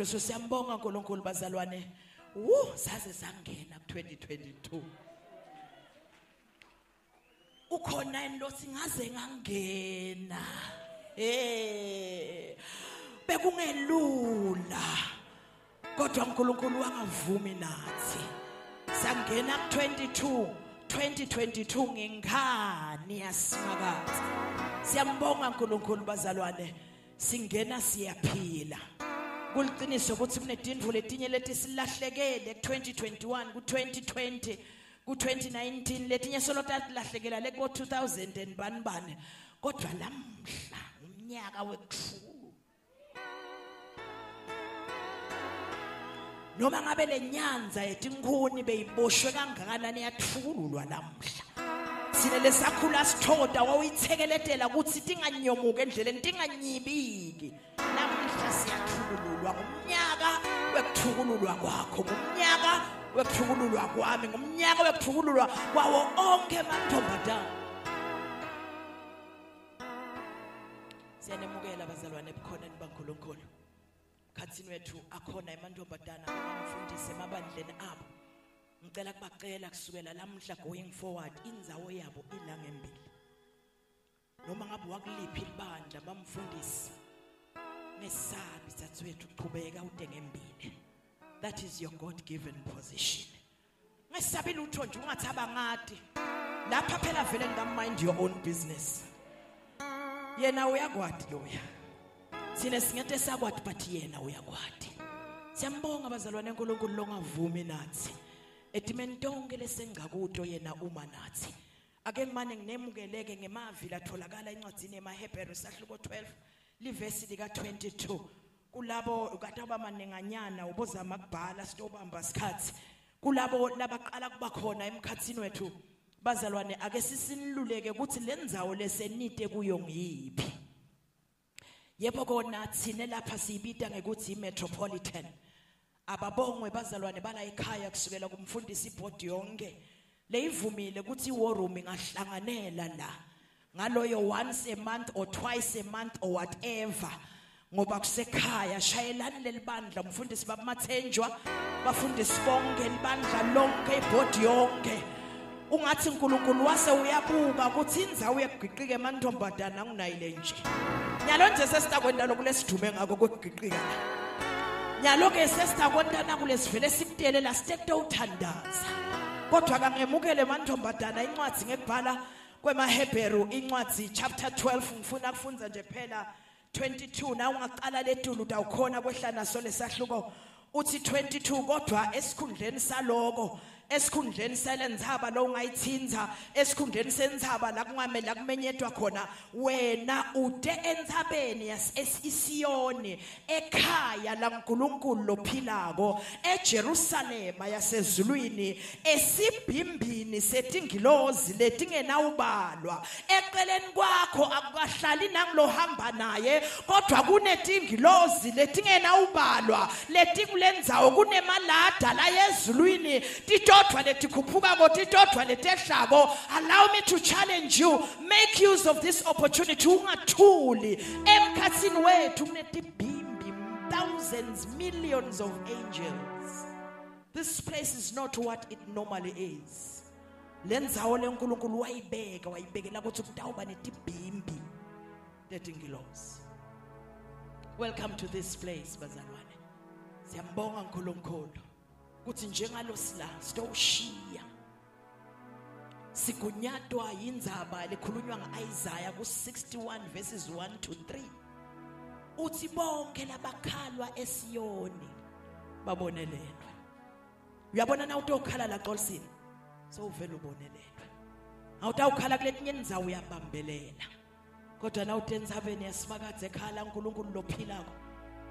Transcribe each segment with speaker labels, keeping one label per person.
Speaker 1: So siyambonga uNkulunkulu bazalwane. Saze sangena ku2022. Ukhona into singaze ngangena. Bekungelula. Kodwa uNkulunkulu wangavumi nathi. Sangena ku22 2022 ngengani yasimakazi. Siyambonga uNkulunkulu bazalwane. Singena siyaphila. Kuliqiniso ukuthi kunedindvu letinye leti silahlekele ku2021 ku2020 ku2019 letinye solo tatilahlekela le ku2000 and banibani. Kodwa lamhla umnyaka wekutfukululwa. Noma ngabe lenyanza yetinkhuni beyiboshwe kangakanani yatfukululwa lamhla. Sine lesakhula sithoda wawuyithelekelela ukuthi tinganyomuke endleleni tinganyibiki. Namhla siyathukululwa ngumnyaka wekuthukululwa kwakho, ngumnyaka wekuthukululwa kwami, ngumnyaka wekuthukululwa kwawo onke amantombazana. Siyanemukela bazalwane ebukhoneni baNkulunkulu. Khathini wethu akhona amantombazana abamfundise emabandleni abo. Ngicela kubacela kusukela lamhla going forward indzawo yabo ilangembili. Noma ngabe wakuliphi ibandla bamfundisi nesabi sathwethu uqhubeka udengembili. That is your God given position. Ngesabi lutho nje ungathaba ngati. Lapha phela vele ngamind your own business. Yena uyakwati loya. Sine singete sakwati but yena uyakwati. Siyambonga abazalwane uNkulunkulu longavumi nathi. Etimentonke lesengakuto yena uma nathi. Ake ngimane nginemukeleke ngemavi latholakala encwadzini yemaHebheru sahluko 12 livesi lika 22. Kulabo ukataba manenganyana ubozama kubhala sitobamba sikhathi. Kulabo labaqala kuba khona emkhathini wethu bazalwane ake sisiniluleke ukuthi lendzawo lesenite kuyo ngiyiphi. Yebo kona thine lapha siyibita ngekuthi imetropolitan. Ababongwe bazalwane bala ekhaya kusukela kumfundisi ibhodi yonke leyivumile ukuthi iwar room ingahlanganela la ngaloyo once a month or twice a month or whatever ngoba kusekhaya shayelani lelibandla umfundisi babumathenjwa bafundisi bonke libandla lonke ibhodi yonke ungathi uNkulunkulu wase uyabuka ukuthi indzawo yekugqiqika emantombazana kunayile nje nyalo nje sesitakwenza lokulesidume ngako kwekugqiqika nyaloke sesitakwenza kulesivele sikutelela sitekte uthandaza kodwa kangemukele emantombazana incwadi ngebhala kwemaHebheru incwadi chapter 12 ngifuna kufunza nje phela 22 na ungaqala letulu utawukhona kwehlana so lesahluko uthi 22 kodwa esikhundleni saloko esikhundleni selendzaba lo ungayithinza esikhundleni sendzaba la kungamele la kumenyetwa khona wena ude entsabeni yasIsiyoni ekhaya la uNkulunkulu lophilako eJerusalema yasezulwini esibhimbini setingilozi letingenawubalwa eceleni kwakho akukahlali nangilohamba naye kodwa kunetingilozi letingenawubalwa letinkulendzawo kunemalada la yezulwini titodwa letikhuphuka titodwa letehlako. Allow me to challenge you, make use of this opportunity. Ungathuli emkhatsini wethu kunetibhimbi thousands millions of angels. This place is not what it normally is. Lendzawo leNkulunkulu wayibekela ukuthi kutawuba netibhimbi letingilosi. Welcome to this place bazalwane. Siyambonga uNkulunkulu ukuthi njengalo sila sitoshiya sigunyatwa indzaba lekhulunywa ngaIsaiah ku61 verses 1 to 3 uthi bonke labakhalwa eSiyoni babonelelwe. Uyabona na utokhala la xolisini so uvela ubonelelwe awutawukhala kuletinye indzawo uyabambelela kodwa na utenzabeni yasimakadze ekhala uNkulunkulu lophilako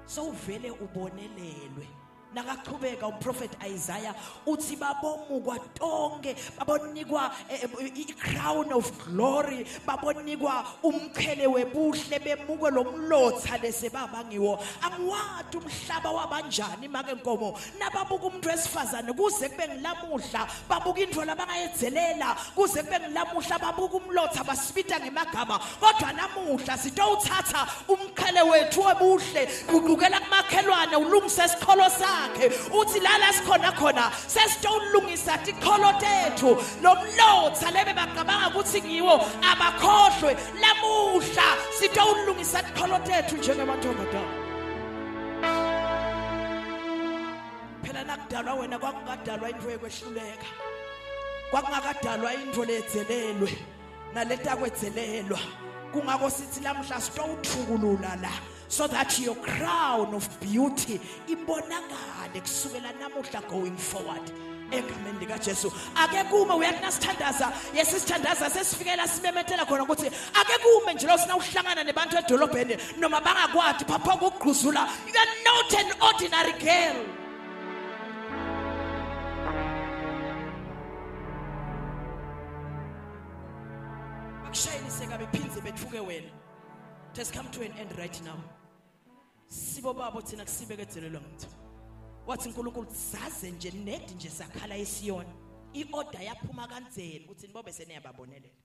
Speaker 1: so uvele ubonelelwe nakaqhubeka uProphet Isaiah uthi babomukwa tonke babonikwa crown of glory babonikwa umqhele webuhle bemukwe lomlotha lesebabangiwo angiwathi umhlaba wabanjani make nkomo nababuka umuntu wesifazane kuze kube ngilamuhla babuka indvo labangayedzelela kuze kube ngilamuhla babuka umlotha basibita ngemagama kodwa namuhla sitowuthatha umqhele wethu webuhle kubukela kumakhelwane ulungise isikholo uthi lala sikhona khona sesitolungisa tikholo tethu lomlotha lebe baqabanga ukuthi ngiwo abakhohlwe lamuhla sitolungisa tikholo tethu njengamantombazana phela nakudalwa wena kwakungakadalwa into ekwehluleka kwakungakadalwa into lethelelwe naleta kwethelelwa kungako sithi lamuhla sitowuthukulula la so that your crown of beauty ibonakale kusukela namuhla going forward egameni lika Jesu ake kume uyathi nasithandaza yesisithandaza sesifikela simemetela khona ukuthi ake kume nje lo sina uhlangana nebantu edolobheni noma bangakwadi phapha kokugquzula you are not an ordinary girl akushayiseka bephinze bethuke wena it has come to an end right now sibo babo thina kusibekezelelwa ngitho wathi uNkulunkulu zaze nje nedi nje sakhala eSiyoni iorder yaphuma kanzeni ukuthi nibobe seneyababonelela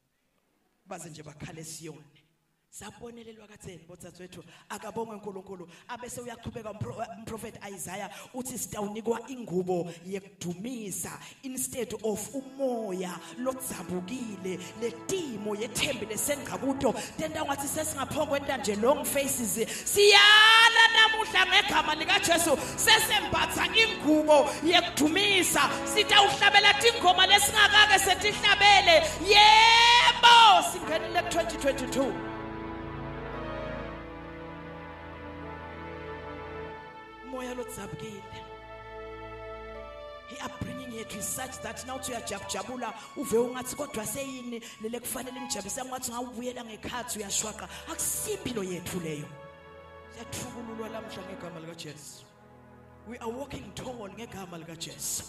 Speaker 1: baze nje bakhala eSiyoni sabonelelwa katheni botsathu wethu akabongwe uNkulunkulu abese uyaqhubeka uProphet Isaiah uthi sitawunikwa ingubo yekudumisa instead of umoya lodzabukile letimo yethembe lesengqakuto tenda ngathi sesingaphokwenza nje long faces siyala namuhla ngegama lika Jesu sesembatha ingubo yekudumisa sitawuhlabela ingoma lesingakake setihlabele yebo singenile 2022 moya lodzabukile upbringing yethu is such that now uyajabula uve ungathi kodwa seyini lele kufanele ngijabisa ngathi ngawubuyela ngekhathi uyashwaqa akusimpilo yethu leyo siyathukululwa lamhla ngegama lika Jesu we are walking tall ngegama lika Jesu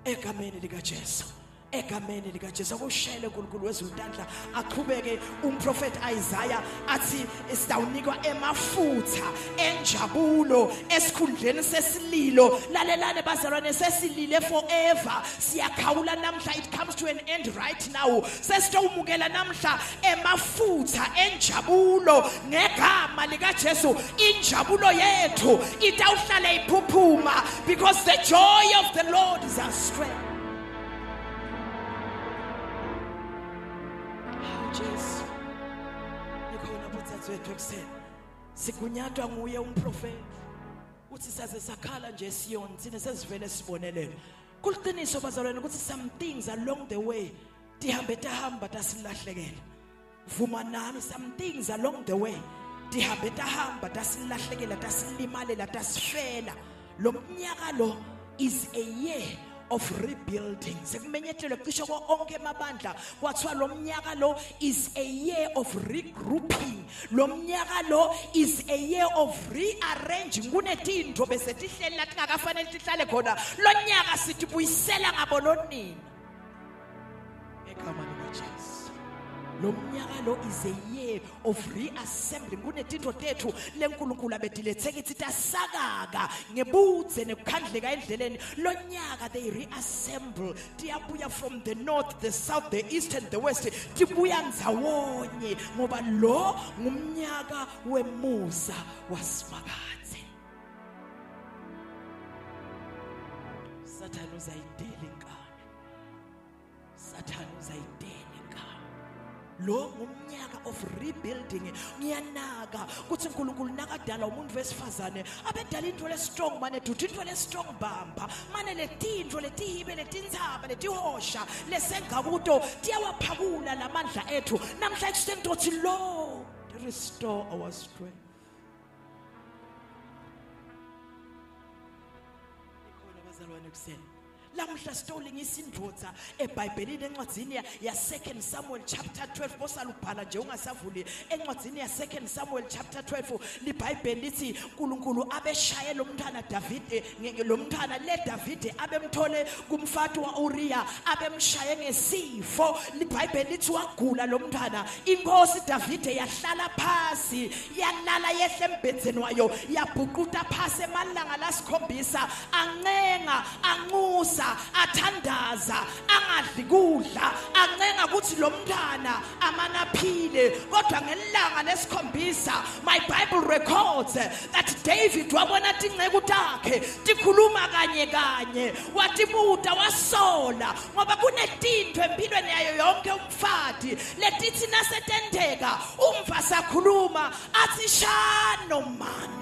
Speaker 1: egameni lika Jesu egameni lika Jesu akushayele uNkulunkulu wezintandla aqhubeke uProphet Isaiah athi sitawunikwa emafutha enjabulo esikhundleni sesililo lalelane bazalwane sesilile forever siyakhawula namhla it comes to an end right now sesitawumukela namhla emafutha enjabulo ngegama lika Jesu injabulo yethu itawuhlala iphuphuma because the joy of the Lord is our strength. Jesu nikhona botsathu wethu ekuseni sigunyatwa nguye umprofeti uthi saze sakhala nje eSiyoni thina sesivele sibonelele kuliqiniso bazalwane ukuthi some things along the way tihambe tahamba tasilahlekela vuma nami some things along the way tihambe tahamba tasilahlekela tasilimalela tasifela lo mnyaka lo is a year of rebuilding sekumenyethelwe cishe konke emabandla kwathiwa lo mnyaka lo is a year of regrouping lo mnyaka lo is a year of rearranging kunetinto bese tihleli lathi ngakafanele tihlale khona lo nyaka sithi buyisela ngabononini egama lika Jesu lo mnyaka lo is a year of reassembling kunetinto tethu lenkulunkulu abedilethe kithi tasakaka ngebudze nekukhandleka endleleni lo nyaka they reassemble tiyabuya from the north the south the east and the west tibuya ndzawonye ngoba lo ngumnyaka wemusa wasimakathe Satan uzayidela inkani Satan uzayidela lo ngumnyaka of rebuilding ngiyanaka kuthi uNkulunkulu nakadala umuntu wesifazane abedala into le strong mane duthi into le strong bamba mane letinto letihibe letintsaba letihosha lesengakuto tiyawaphakula lamandla ethu namhla ekusento thi lo restore our strength ikhona bazalwane kuseni Lamuhla sitolingisa indvodza eBhayibhelini encwadzini ya 2 Samuel chapter 12 bosalubhala nje ungasavuli encwadzini ya 2 Samuel chapter 12 liBhayibheli lithi uNkulunkulu abeshaye lo mntwana David lo mntwana le David abemthole kumfati waUriya abemshaye ngesifo liBhayibheli lithi wagula lo mntwana inkosi David yahlala phansi yalala yehle embhedzeni wayo yabhuquta phansi emalanga lasikhombisa ancenga anxusa athandaza angadli kudla ancenga ukuthi lo mntwana amanaphile kodwa ngelanga lesikhombisa my Bible records that David wabona tinceku takhe tikhuluma kanye kanye watibuta wasola ngoba kunetinto empilweni yayo yonke umfati letithi nasetendeka umva sakhuluma athi shano man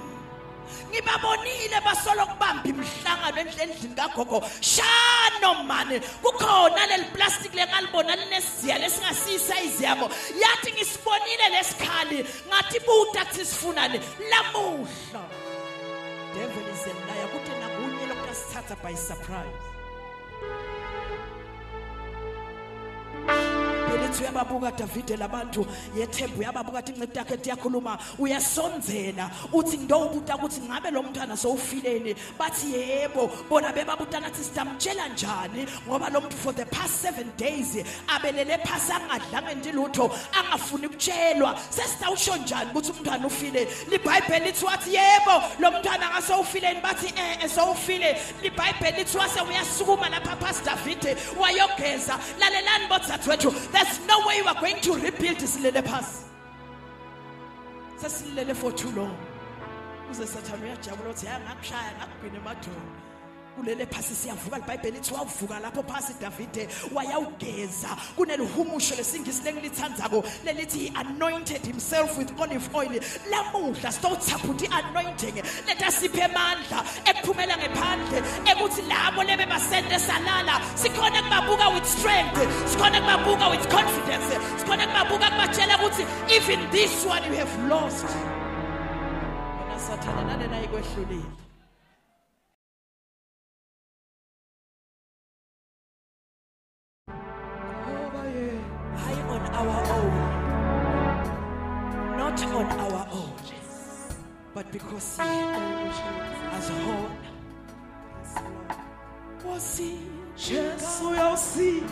Speaker 1: ngibabonile basolo kubamba imhlangano endlini kagogo shano man kukhona leli plastic lengalibona linesiya lesingasize yabo yathi ngisibonile lesikhali ngathi buta kuthi sifunane lamuhla devil is a liar kuthi nakunye lokusithatha by surprise Lethu yababuka David labantu yethembu yababuka incebo yakhe tiyakhuluma uyasonzela uthi ndobuta ukuthi ngabe lo mntwana sowufileni bathi yebo bona bebabuta nathi sitamtshela njani ngoba lo muntu for the past 7 days abelele phasi angadlanga ndilutho angafuni ukutshelwa sesitawusho njani ukuthi umntwana ufile liBhayibheli lithi wathi yebo lo mntwana ngasowufileni bathi sowufile liBhayibheli lithi wase uyasukuma lapha past David wayogeza lalelani botsathu there's no way you are going to rebuild silele phasi sesilele for too long uze sathana uyajabula uthi ngakushaya ngakugwina emadolo kulele phasi siyavuka liBhayibheli lithi wavuka lapho phasi David wayawugeza kunelihumusho lesingisi lengilithandzako lelithi he anointed himself with olive oil lamuhla sitawuthaphuthi anointing letha siphe amandla ekuphumela ngephandle ekuthi labo lebe basende salala sikhona kubabuka with strength sikhona kubabuka with confidence sikhona kubabuka kubatshela ukuthi even this one you have lost wena sathana nane nayi kwehlulile on our own, but because He has whole was He Jesus will see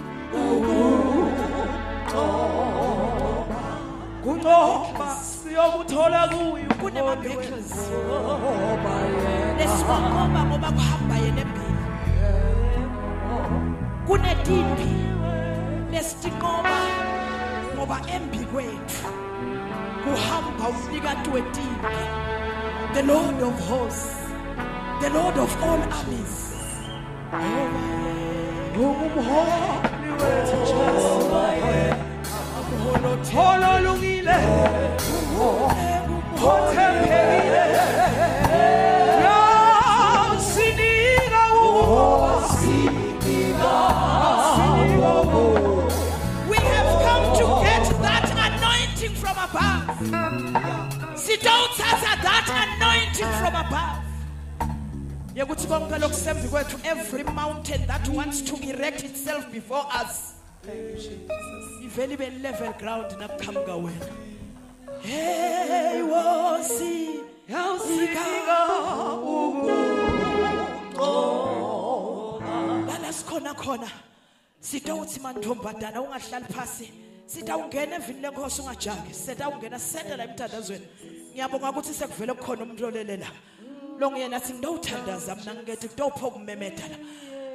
Speaker 1: kungoba siyobuthola kuyo kunema-battles lesiwaqoba ngoba kuhamba yena empini kunetimpi lesitinqoba ngoba embi kwethu kuhamba umnikati wetimpi the Lord of hosts the Lord of all armies umholi wethu Jesu ololungile othembekile sinika we have come to get that anointing from above sitawuthatha that anointing from above yekuthi konke lokusembi kwethu every mountain that wants to erect itself before us thank you Jesus iveli be level ground nakuqhamuka wena hey wosi yawusika lala sikhona khona sitawuthi mantombazana ungahlali phasi sitawungena evini lenkosi ungajaki sitawungena senta la emthandazweni ngiyabonga ukuthi sekuvele kukhona umuntu olelela lo nguyena athi ngidawuthandaza mina ngithi kutopho kumemethana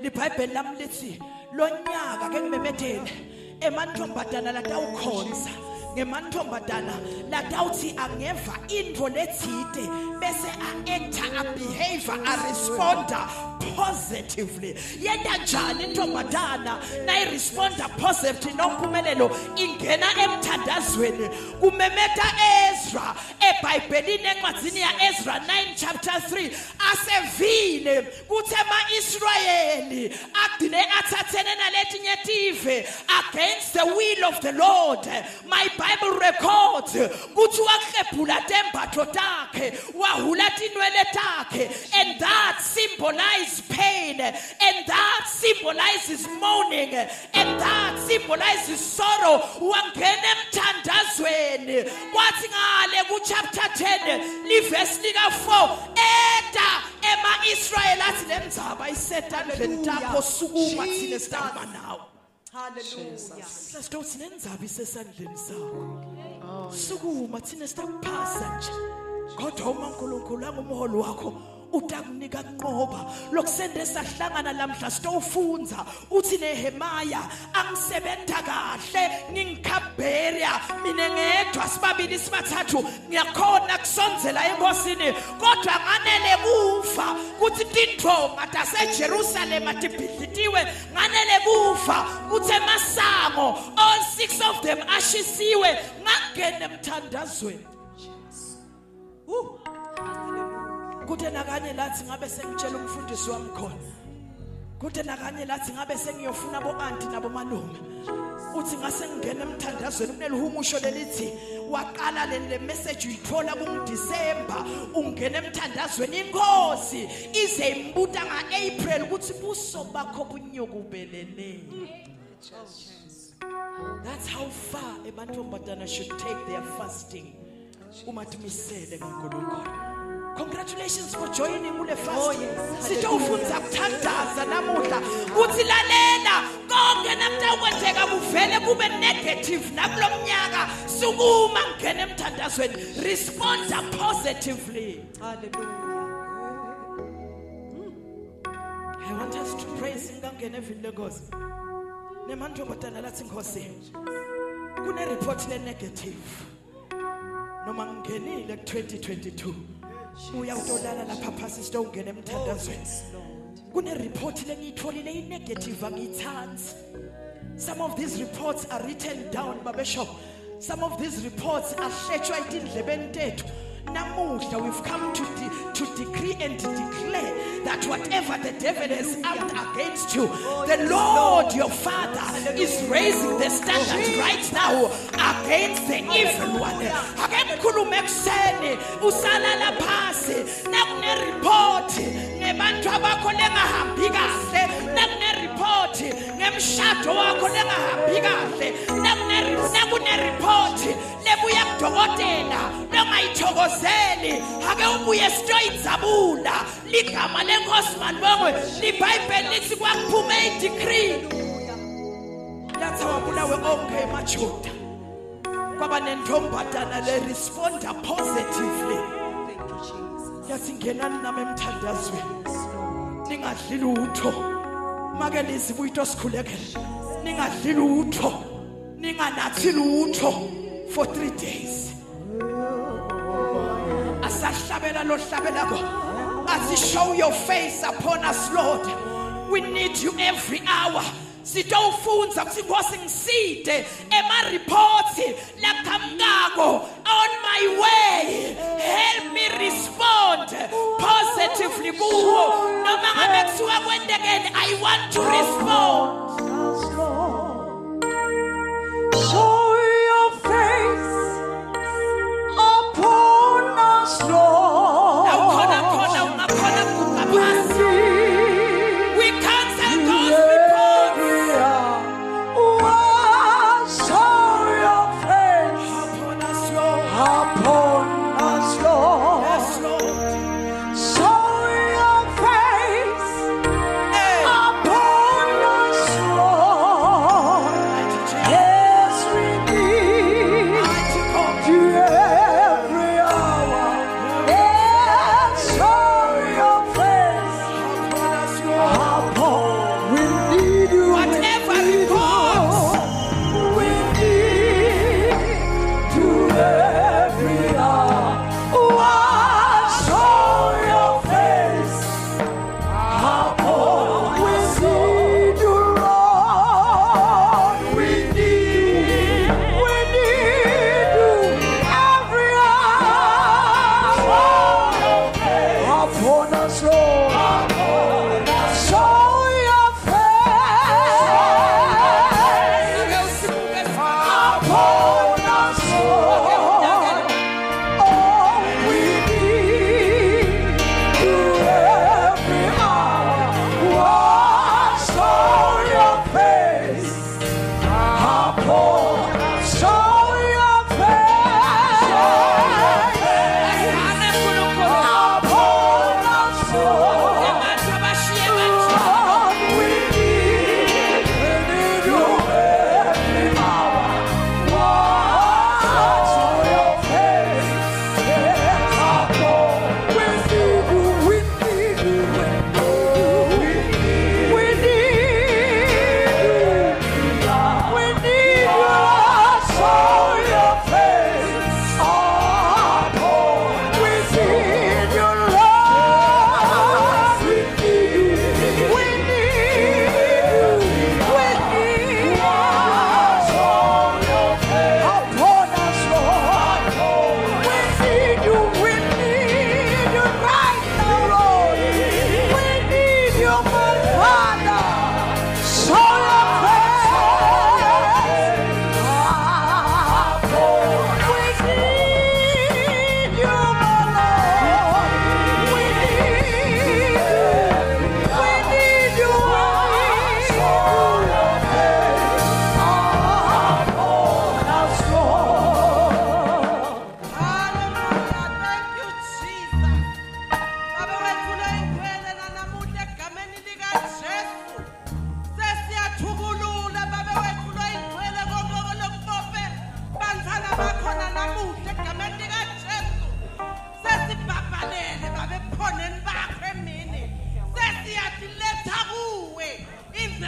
Speaker 1: liBhayibheli lami lithi lo nyaka ke ngimemethele emantombazana latawukhonza ngemantombazana latawuthi angeva into lethide bese a-acta a-behavior a-responda positively yenta njani intombazana nayi-responda positively nompumelelo ingena emthandazweni kumemeta Ezra eBhayibhelini encwadzini ya Ezra 9 chapter 3 asevile kuthi ama-Israyeli agcine athathene naletinye tive against the will of the Lord my Bible records kuthi waqephula tembatho takhe wahula tinwele takhe and that that symbolizes pain, and that symbolizes mourning, and that symbolizes sorrow. Wangena emthandazweni kwathi ngale ku chapter 10 livesi lika 4 eda ema-Israel athi le ndzaba isetandleni takho sukuma thina sitamba nawo. Hallelujah. Sasithi le ndzaba isesandleni sakho sukuma thina sitakuphasa nje kodwa uma uNkulunkulu angumholi wakho utakunika kunqoba lokusende sahlangana lamhla sitowufunza uthi Nehemaya angisebenza kahle ngingikhaberia mina ngedwa sibabili sibathathu ngiyakhona kusonzela enkosini kodwa nganele kufa kuthi tintho ngataseJerusalem atibhidlitiwe nganele kufa kuthi emasango all 6 of them ashisiwe ngangena emthandazweni. Kude nakanye lathi ngabe sengitshela umfundisi wami khona. Kude nakanye lathi ngabe sengiyofuna abo aunti nabo malume. Uthi ngase ngene emthandazweni kunelihumusho lelithi waqala le message uyithola kuDisember ungena emthandazweni inkosi ize imbuta ngaApril ukuthi buso bakho bunyokubelele. That's how far ebantombatana should take their fasting. Umatumisele ngoNkulunkulu. Congratulations for joining ule fast. Sitawufunza kuthandaza namuhla. Kuthi lalela konke nakutawukwenzeka kuvele kube negative nakulo mnyaka sukuma ngene emthandazweni. Respond positively. Hallelujah. I want us to praise ngangena evile Nkosi. Nemantombazana lathi Nkosi. Kune report le negative. Noma ngenile ku2022 uya utolala lapha phasi sitongena emthandazweni kune report lengiyitholile inegative angiyithansi. Some of these reports are written down babesho. Some of these reports are hletshwa etindlebeni tethu. Namuhla we've come to decree and declare that whatever the devil has armed against you, the Lord your Father is raising the standard right now against the evil one. Akemkhulume ekuseni usalala phasi nakune report nebantu abakho lengahambi kahle nakune report ngemshado wakho lengahambi kahle nakune report lebuya kudokotela longayithokozeli ake ubuye sitoyidzabula ligama lenkosi malibongwe liBhayibheli lithi kwakuphume idecree yathi wabulawe onke emaJuda kwaba nentombazana le responda positively. Thank you Jesus. Yathi ngenani nami emthandazweni ningadli lutho make lizibuyito sikhulekele ningadli lutho ninganathi lutho for 3 days. Asahlabela lo hlabela ko athi show your face upon us Lord, we need you every hour. Sitawufunza ukuthi Nkosi ngiside ema reports lakamngako on my way, help me respond positively kuwo noma ngabe kuthiwa kwendekene I want to respond.
Speaker 2: Show your face upon us, Lord.
Speaker 1: We cancel those reports.
Speaker 2: Show your face
Speaker 1: Upon us, Lord.
Speaker 2: upon us, Lord.
Speaker 1: Yes, Lord.
Speaker 2: Show your face
Speaker 1: Hey.
Speaker 2: upon us,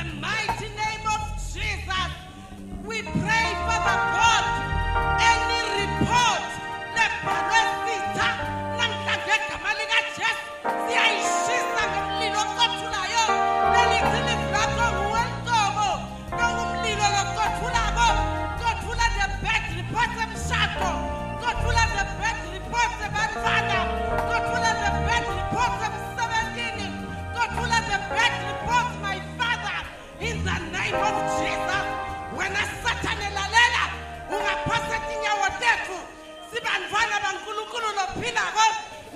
Speaker 3: the mighty name of Jesus, we pray, Father God, any report, the parasita, namhlanje igama likaJesu, siyayishisa ngomlilo oqothulayo, lelithini lakho nguwenkomo, nongumlilo loqothulabo, qothula the bad report emshado, qothula the bad report ebantwana, qothula the bad report emsebenzini, qothula the bad report, my Father, in the name of Jesus. When a Satan elalela, ungaphasa inyawo tethu, sibantwana baNkulunkulu lophilako,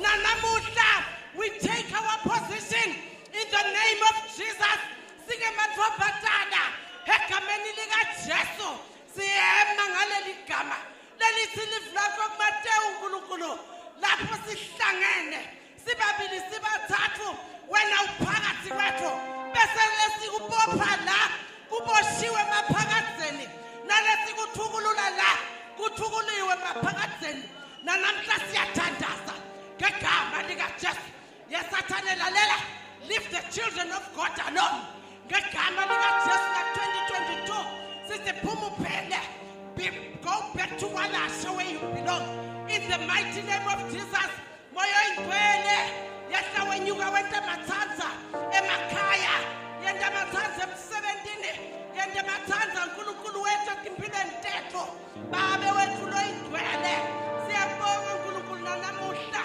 Speaker 3: nanamuhla we take our position in the name of Jesus. Singemadvobatana, egameni likaJesu, siyema ngaleli gama, lelithi livlako kuMateyu uNkulunkulu, lapho sihlangene, sibabili sibathathu, wena uphakathi kwethu, bese lesikubopha la, kuboshiwe maphakadzeni, nalesikuthulula la, kuthukuliwe maphakadzeni, nanamhla siyathandaza ngegama likaJesu. Yesathane lalela, leave the children of God alone. Ngegama likaJesu ka-2022, sithi phuma uphele, go back to Walasha where you belong. In the mighty name of Jesus, moya ingcwele, yehla wenyuka wenta mathanza emakhaya, yenda mathanza emsebenzini, yenda mathanza uNkulunkulu wethu etimpilweni tethu, babe wethu lo ingcwele, siyabonga uNkulunkulu nanamuhla,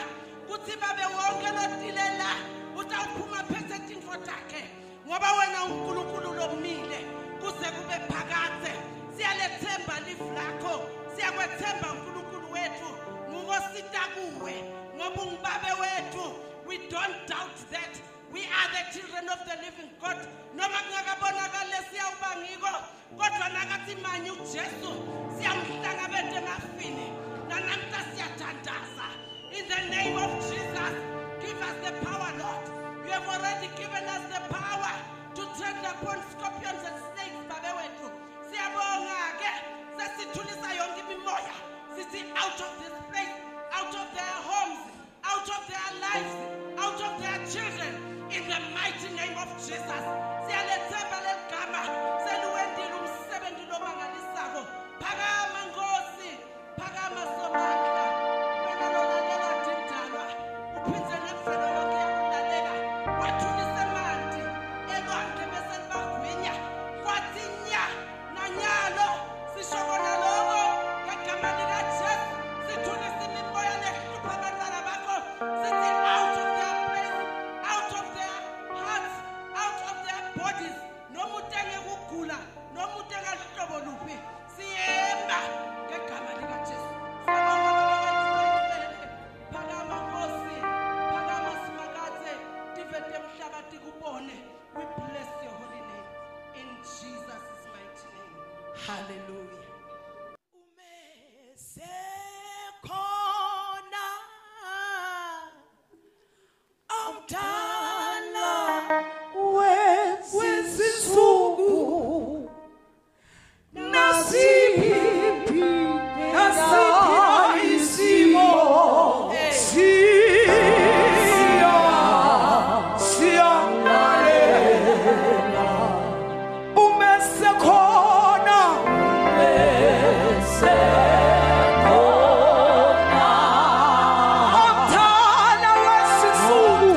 Speaker 3: kuthi babe wonke lotilela, utawuphuma phethe izifo zakhe, ngoba wena uNkulunkulu lomile, kuze kube phakade, siyalethemba lifu lakho, siyakwethemba uNkulunkulu wethu, ngokosita kuwe, ngoba ungibabe wethu. We don't doubt that we are the children of the living God. Noma kungakabonakala siyawubangiko, kodwa nakathi manje uJesu siyamhlangabethe emafini, nanamhla siyathandaza. In the name of Jesus, give us the power, Lord. You have already given us the power to tread upon scorpions and snakes, babe wethu. Siyabonga-ke, sesithulisa yonke imimoya, sithi out of this place, out of their homes, out of their lives, out of their children, in the mighty name of Jesus. Siyalethemba legama, seluwendile umsebenzi lomangalisako. Phakama Nkosi, phakama Somandla, wena lolalela dindalwa, uphindze nemvelo yakho yakulalela, wathulisa amanzi, elwandle bese libagwinya, kwathi nya, nanyalo, sisho kona lokho, ngegama likaJesu, sithulisa imimoya nehlupha abantwana bakho, sithi out of their place, out of their hearts, out of their bodies, nomuntu engekugula, nomuntu engaluhlobo luphi, siyema ngegama likaJesu. Phakama Nkosi, phakama Simakathe, divete emhlabathi kubone. We bless your holy name in Jesus' mighty name.
Speaker 1: Hallelujah. Umesekhona awudala
Speaker 2: wezinsuku nasiphi isimo siyamlalela umesekhona awudala wezinsuku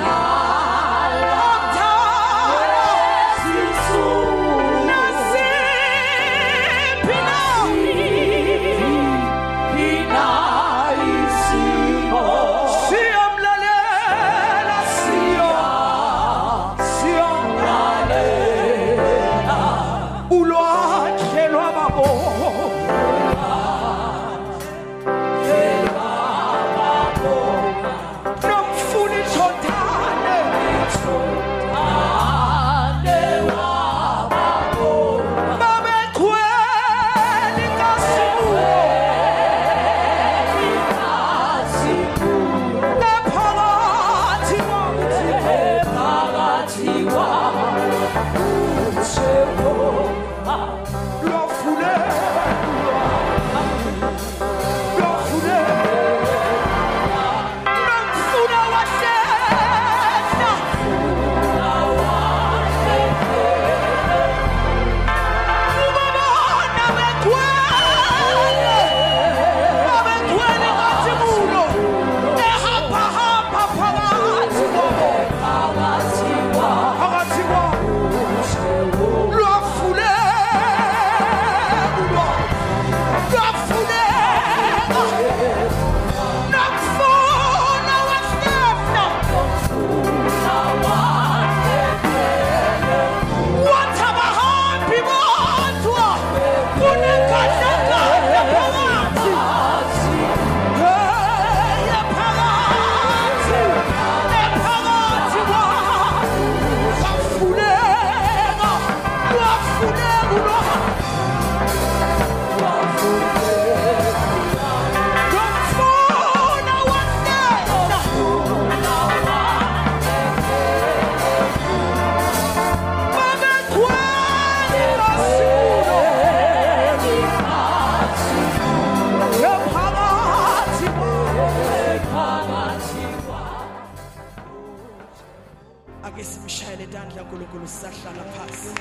Speaker 1: ake simshayele tandla uNkulunkulu sisahlala phansi.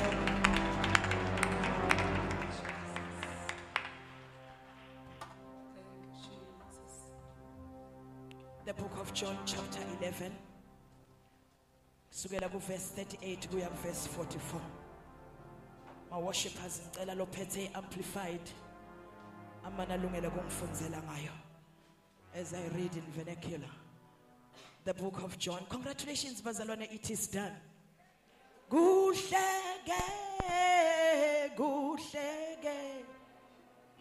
Speaker 1: The book of John chapter 11 sukela ku verse 38 kuya ku verse 44. My worshippers ngicela lophethe amplified amanalungelo kungifundzela ngayo as I read in vernacular. The book of John. Congratulations bazalwane, it is done. Kuhleke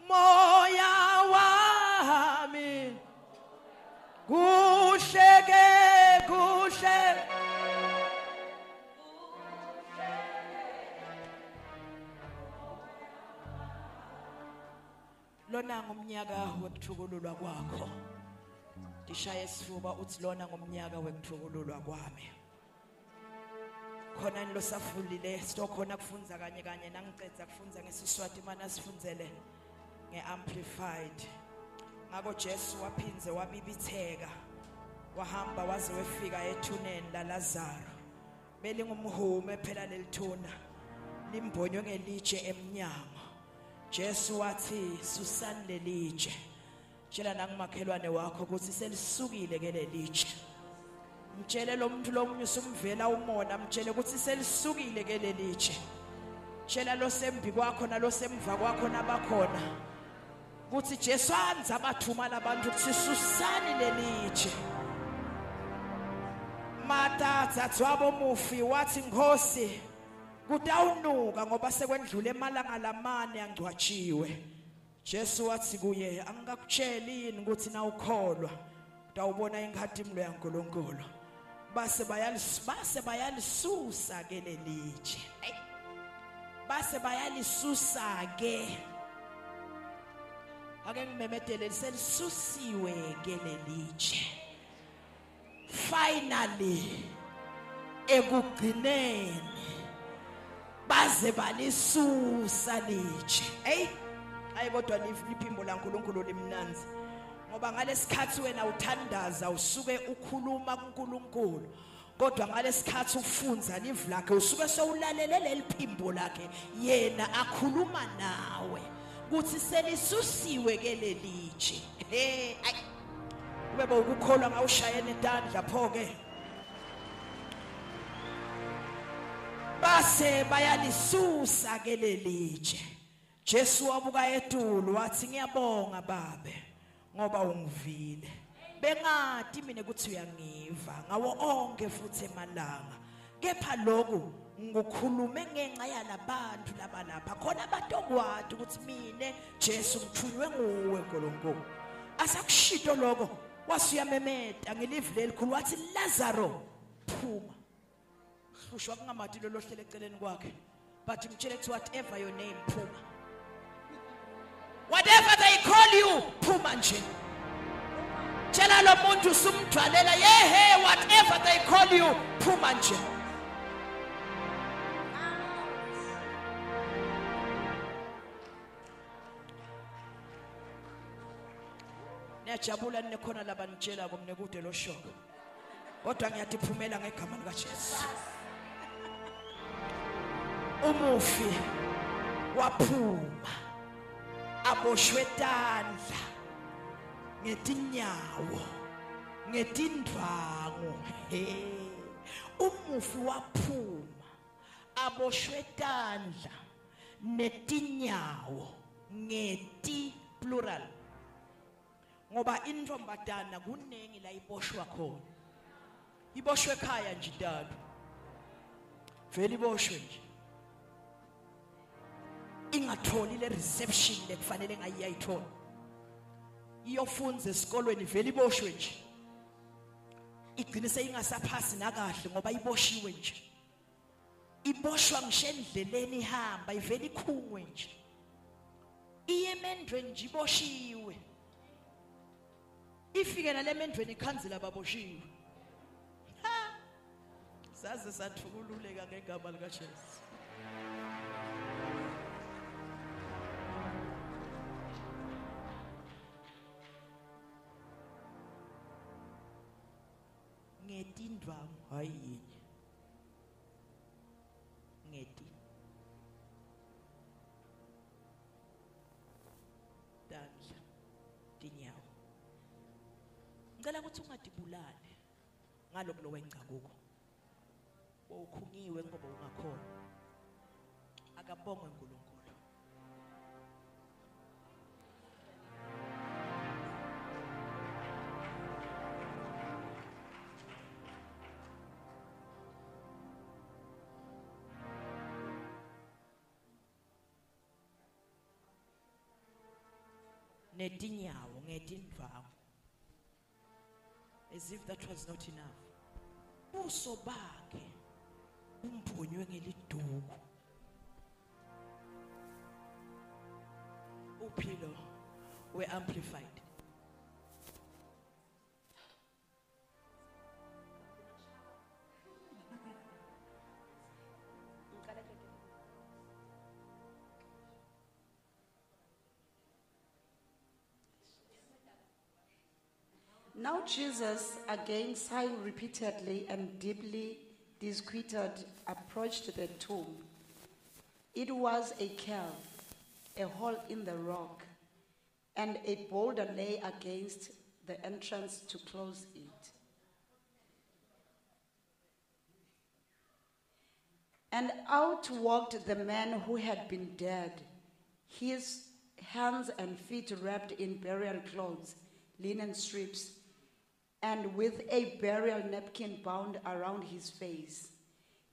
Speaker 1: moya wami. Kuhleke lona ngumnyaka wekutfukululwa kwakho. Dishaye isifuba uthi lona ngumnyaka wekutfukululwa kwami. Khona nilosafundile sitokhona kufunza kanye nangicedza kufunza ngeSiswati mana sifundzele ngeamplified. Ngako Jesu waphinze wabibitheka wahamba waze wefika ethuneni laLazaro. Belingumhume phela lelithuna limbonywe ngelitshe emnyango. Jesu wathi susani lelitshe. Tshela nangumakhelwane wakho ukuthi selisukile ke lelitshe. Mtshele lo muntu lomunye usumvela umona mtshele ukuthi selisukile ke lelitshe. Tshela lo sembi kwakho nalo semva kwakho nabakhona ukuthi Jesu anza abathuma labantu ukuthi susani lelitshe. Mata tsatswabo mufi wathi Nkosi kutawunuka ngoba sekwendlule emalanga lamane angcwatshiwe. Jesu wathi kuye angakutsheli yini ukuthi na ukholwa utawubona inkhadimlo yaNkulunkulu. Base bayalisusa ke lelitshe. Base bayalisusa ke. Ake ngimemedele selisusiwe ke lelitshe. Finally ekugcineni baze balisusa litshe. Ayi kodwa liphimbo laNkulunkulu limnanzi ngoba ngalesikhathi wena uthandaza usuke ukhuluma kuNkulunkulu kodwa ngalesikhathi ufunza live lakhe usuke sewulalele leliphimbo lakhe yena akhuluma nawe kuthi selisusiwe ke lelitshe. Ayi ube ukukholwa ngawushayene etandla pho ke base bayalisusa ke lelitshe. Jesu wabuka etulu wathi ngiyabonga babe ngoba ungivile. Bengati mina ukuthi uyangiva ngawo onke futhi emalanga. Kepha lokho ngukhulume ngenxa yalabantu labalapha khona batokwathi ukuthi mina Jesu ngithunywe nguwe Nkulunkulu. Asakushito lokho wasuyamemeta ngilive lelikhulu wathi Lazaro phuma. Hlushwa kungamati lo hlele eceleni kwakhe. But ngitshele ukuthi whatever your name phuma. Whatever they call you, phuma nje. Tshela lo muntu usumthwalela yehe whatever they call you, phuma nje. Niyajabula nikhona labanitshela komnekude lo shoko. Kodwa ngiyathi phumela ngegama lika Jesu. Umufi waphuma aboshwe tandla ngetinyawo ngetindwangu. Umufi waphuma aboshwe tandla netinyawo ngeti plural ngoba intombazana kunengi la iboshwa khona. Iboshwe ekhaya nje idalo vele iboshwe nje ingatholi le reception lekufanele ngayiyayithola. Iyofunza esikolweni vele iboshwe nje igcine seyingasaphasi nakahle ngoba iboshiwe nje. Iboshwa ngisho endleleni ihamba ivele ikhungwe nje. Iyemendweni nje iboshiwe. Ifike nalemendweni ikhanzela baboshiwe. Saze sathukululeka ngegama lika Jesu. Ngetindwangu hayi. neti dandla dinyawo ngicela ukuthi ungadibulali ngalokho lowenca kuko ukhunyiwe ngoba ungakhona akabongwe uNkulunkulu netinyawo ngedindvawo as if that was not enough uso bakhe umbonywe ngeliduku uphilo we amplified
Speaker 4: Now Jesus, again sighing repeatedly and deeply disquieted, approached the tomb. It was a cave, a hole in the rock, and a boulder lay against the entrance to close it. And out walked the man who had been dead, his hands and feet wrapped in burial clothes, linen strips, and with a burial napkin bound around his face.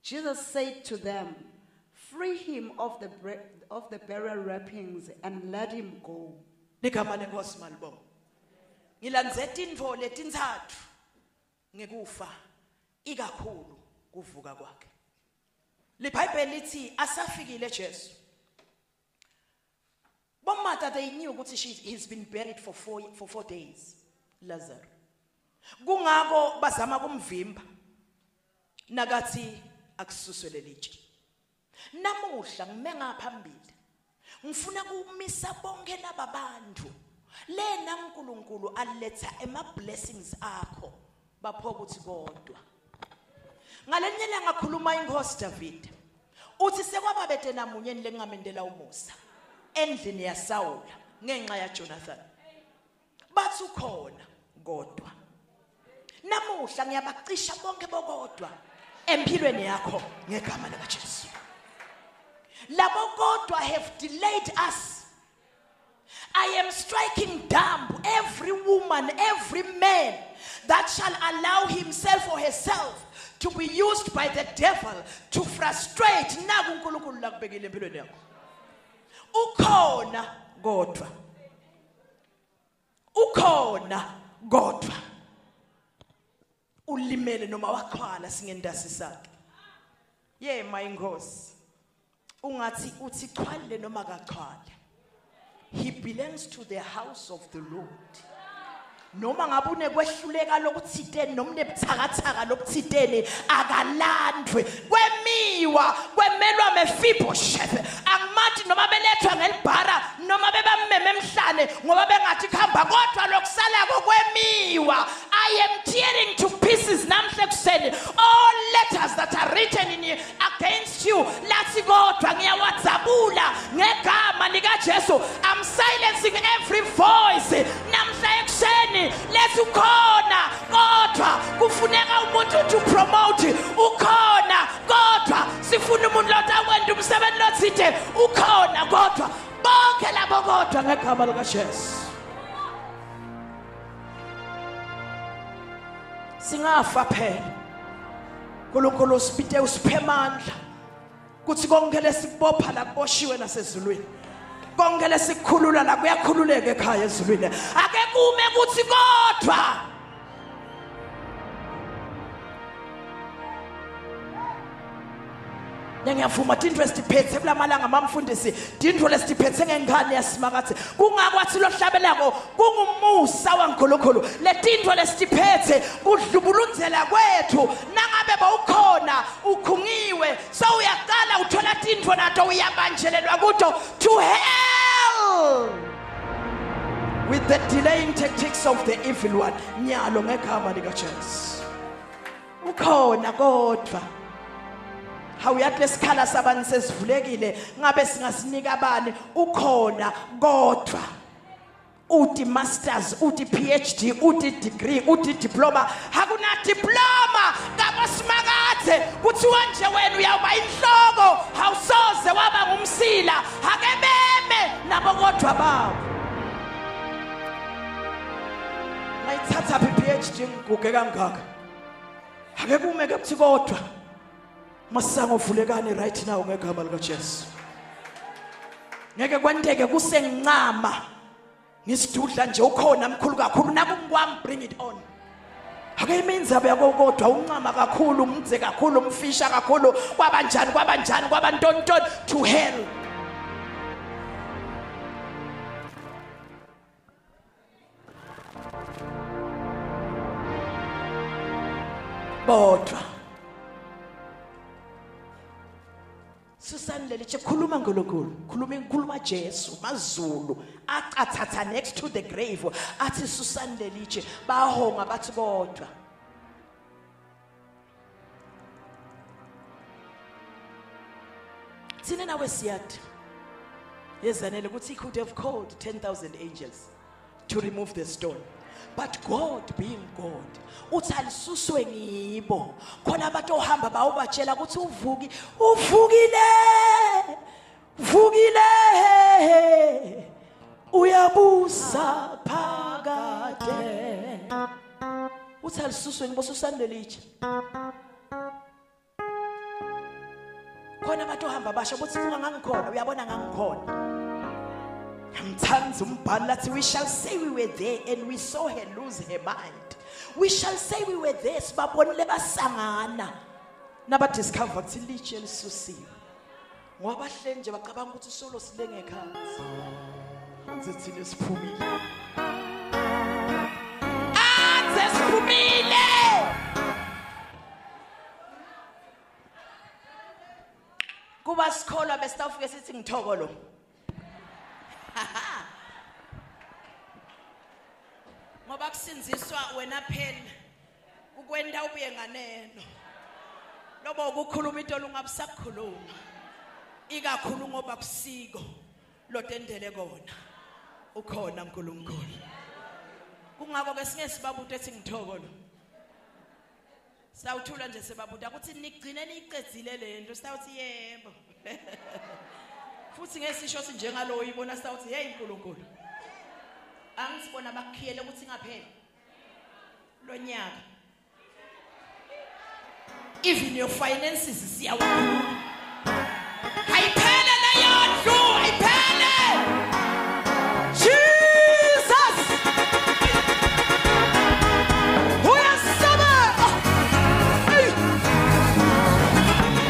Speaker 4: Jesus said to them, "Free him of the burial wrappings and let him go."
Speaker 1: Ligama lenkosi malibonga. Ngilandze tintfo letintsatfu ngekufa ikakhulu kuvuka kwakhe. LiBhayibheli lithi asafikile Jesu. Bomata they knew ukuthi he's been buried for 4 days. Lazarus. Kungako bazama kumvimba. Nakathi akususwele litshe. Namuhla ngime ngaphambili. Ngifuna kumisa bonke lababantu. Lena uNkulunkulu aletha ema blessings akho baphoka ukuthi kodwa. Ngalenye langa khuluma inkosi David. Uthi sekwaba bete namunye lengamendela umusa. Endlini yaSawula ngenxa ya Jonathan. Bathi ukhona kodwa. Namuhla ngiyabacisha bonke bokodwa empilweni yakho ngegama lika Jesu. Labo kodwa have delayed us. I am striking down every woman, every man that shall allow himself or herself to be used by the devil to frustrate naku uNkulunkulu lakubekile empilweni yakho. Ukhona kodwa. Ukhona kodwa. Ulimele noma wakhwala singendasi sakhe. Yeah my inkosi. Ungathi uthi chwale noma kachwale. He belongs to the house of the Lord. Noma ngabe unekwehluleka lokuthiteni noma nebuthakathaka lokuthiteni akalandwe kwemiwa kwemelwa Mephibosheth angmathi noma belethwa ngelibhara noma bebameme emhlane ngoba bengathi khamba kodwa lokusala kwemiwa. I am tearing to pieces namhle kuseni all letters that are written in you against you lathi kodwa ngiyawadzabula ngegama lika Jesu. I'm silencing every voice namhle ekuseni. Lethu khona kodwa kufuneka umuntu to promote ukhona kodwa sifuna umuntu lotakwenza umsebenzi lothite ukhona kodwa bonke labo kodwa ngegama lika Jesu. Singafa phela uNkulunkulu usipite usiphe amandla kuthi konke lesibopha la kuboshiwe nasezulwini. Konke lesikhulula la kuyakhululeka ekhaya ezulwini. Ake kume kuthi kodwa ngiyavuma tindwe sitiphethe kulamalanga mamfundisi tindwe lesitiphethe ngengane yasimakathi kungakwathi lo hlabelako kungumusa waNkulunkulu letindwe lesitiphethe kudlubulunzela kwethu nangabe bawukhona ukhungiwe so uyaqala uthola tindwe nato uyabanjelelwa kuto to hell with the delaying tactics of the evil one. Nyalo ngegama lika Jesu ukhona kodwa. Hawuyathi lesikhala sabani sesivulekile ngabe singasinika abani ukhona kodwa uthi masters uthi PhD uthi degree uthi diploma hakuna diploma ngabo simakathe kuthiwa nje wena uyawuba inhloko hawusoze waba ngumsila ake beme nabo kodwa bawo mayithatha PhD ngiguge kangaka ake kume ke kuthi kodwa masango vulekane right now ngegama lika Jesu ngeke kwenteke kusengincama ngisidudla nje ukhona mkhulu kakhulu nakumkwami bring it on ake imenza yakho kodwa uncama kakhulu umdze kakhulu umfisha kakhulu kwabanjani kwabantontoni to hell bodwa Susan Leliche khuluma ngolokulu khuluma Jesu maZulu aqathatha next to the grave athi Susan Leliche bahonga bathi kodwa Thina nawe siyathi yezanele ukuthi he could have called 10,000 angels to remove the stone but God being God uthi alisuswe ngibo khona abantu ohamba bawubatshela ukuthi uvukile uyabusa phakade uthi alisuswe ngibo Susan Leliche khona abantu ohamba basho ukuthi funga ngangikhona uyabona ngangikhona we shall say we were there and we saw her lose her mind. We shall say we were there. Sibabonile basangana. Naba discover ukuthi litshe lisusiwe. Ngoba hle nje bacabanga ukuthi solo silenge khansi. Anze thina siphumile. Anze siphumile. Kuba sikholwa besitawufike sithi ngithoko lo. Ngoba kusinziswa wena phela ukwenda ubuye nganeno lobo ukukhuluma into lungabusakhuluma ikakhulu ngoba kusiko lotendele kona ukhona uNkulunkulu kungako ke singe sibabuthi ethi ngithoko lo sawuthula nje sebabuthi ukuthi nigcine niqedzile lento sawuthi yebo futhi ngesisho sinjengalo uyibona sawuthi hey uNkulunkulu angisibona bakhiyele ukuthi ngaphela lo nyaka even your finances siyawukhuluma ayiphele leyo ndlu ayiphele Jesus uyasaba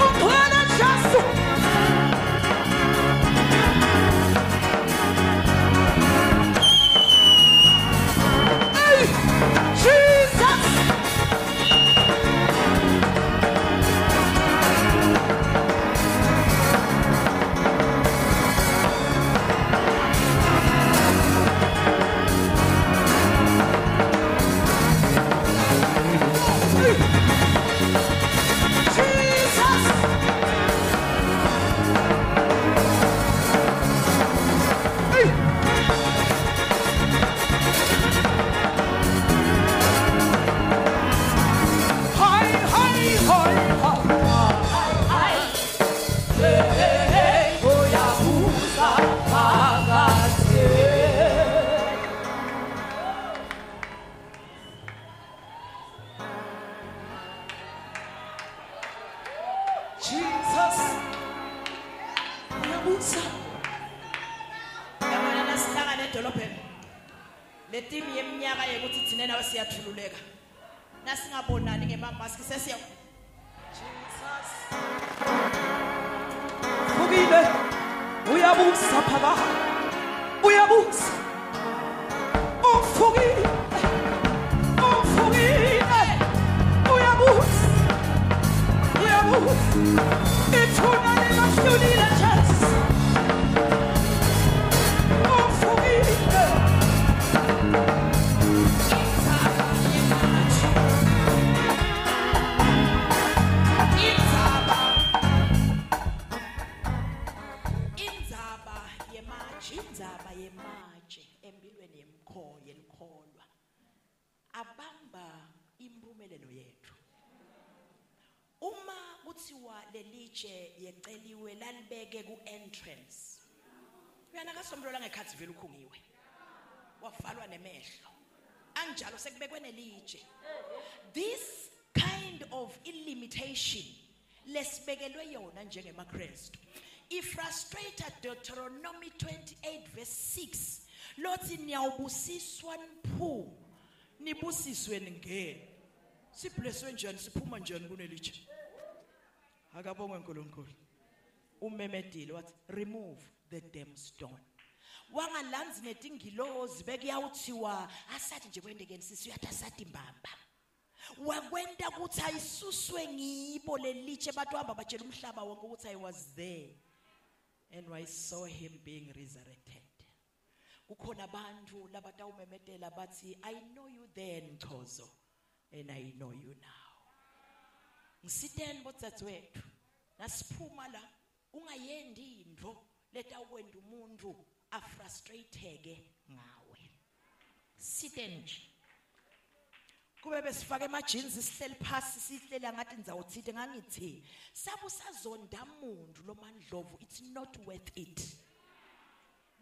Speaker 1: ukhona Jesu letimi yeminyaka yekuthi thina nawe siyathululeka nasingabonani ngemamaski sesiya Jesus
Speaker 2: Vukile uyabusa phaka uyabusa uvukile uyabusa ithuna lingahlulile Jesus
Speaker 1: kuthiwa lelitshe yeceliwe lalibeke ku-entrance. Uyana kaSombululo ngekhathi vele ukhungiwe. Wavalwa nemehlo. Anjalo sekubekwe nelitshe. This kind of illimitation lesibekelwe yona njengemaKristu. Ifrustrated Deuteronomy 28 verse 6. Lothi niyawubusiswa niphu. Nibusiswe ngene. Sibleswe njani siphuma njani kunelitshe. Akabongwe uNkulunkulu. Umemedile wathi remove the damn stone. Wangalanzi netingilozi bekuyawuthiwa asathi nje kwendekeni sisi uyathi imbamba. Wakwenda ukuthi ayisuswe ngibo lelitshe bathu hamba batshela umhlaba wonke ukuthi I was there and I saw him being resurrected. Kukhona abantu labatawumemedela bathi I know you then Thozo and I know you now. Ngisiteni botsatwethu nasiphuma la ungayendi indvo letawukwenda umuntu afrustrateke ngawe. Siteni nje kube besifaka emajinzi isihleli phasi sihlela ngathi ndzawo thide ngangithi sabusazonda umuntu lo mandlovu it's not worth it.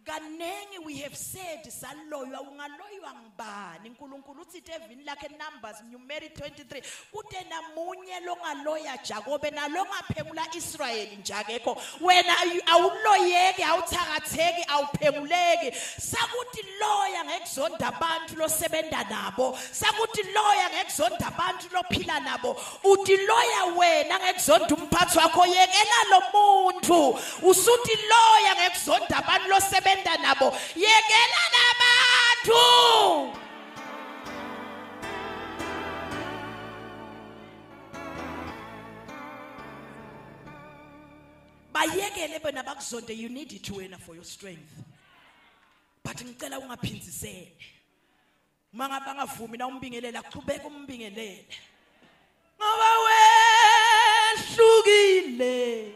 Speaker 1: Kanengi we have said saloywa ungaloywa ngibani uNkulunkulu uthi evini lakhe Numbers Numeri 23 kute namunye longaloya Jakobe nalongaphengula Israel njagekho wena awuloyeki awuthakatheki awuphenguleki sakuthi loya ngekuzonda abantu losebenda nabo sakuthi loya ngekuzonda abantu lophila nabo uthi loya wena ngekuzonda umphathi wakho yekela lo muntu usuthi loya ngekuzonda abantu losebenda nabo yekela nabantu. Bayekele bona bakuzonde you need it wena for your strength. But ngicela ungaphinzisele. Manga bangavumi na umbingelela qhubeka umbingelele. Ngoba wehlukile.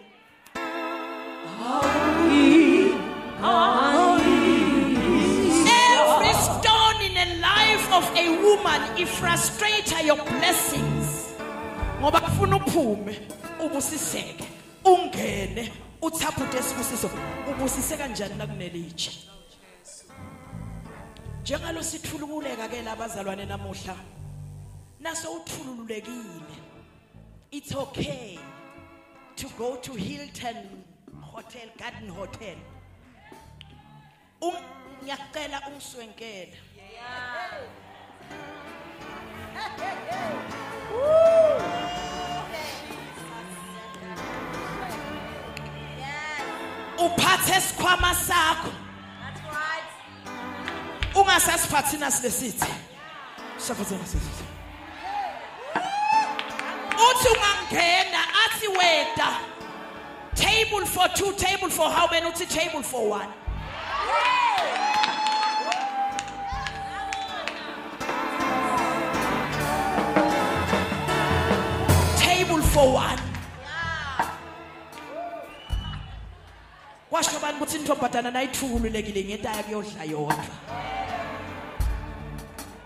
Speaker 1: Every stone in the life of a woman it frustrates your blessings. Ngoba kufuna uphume ubusiseke ungene uthaphude isibusiso ubusise kanjani la kunelitshe. Njengalo sithululeka ke labazalwane namuhla naso uthululekile. It's okay to go to Hilton Hotel, Garden Hotel. Ngiyacela ungiswenkele. Uphathe isikhwama sakho. That's right. Ungasasiphathina silesithi. Safathina silesithi. Uthi ungangena athi weda. Table for two, table for how many? Uthi table for one. Table for one. Washo bani ukuthi intobhadana nayithululekile ngentaya kuyodla yodwa.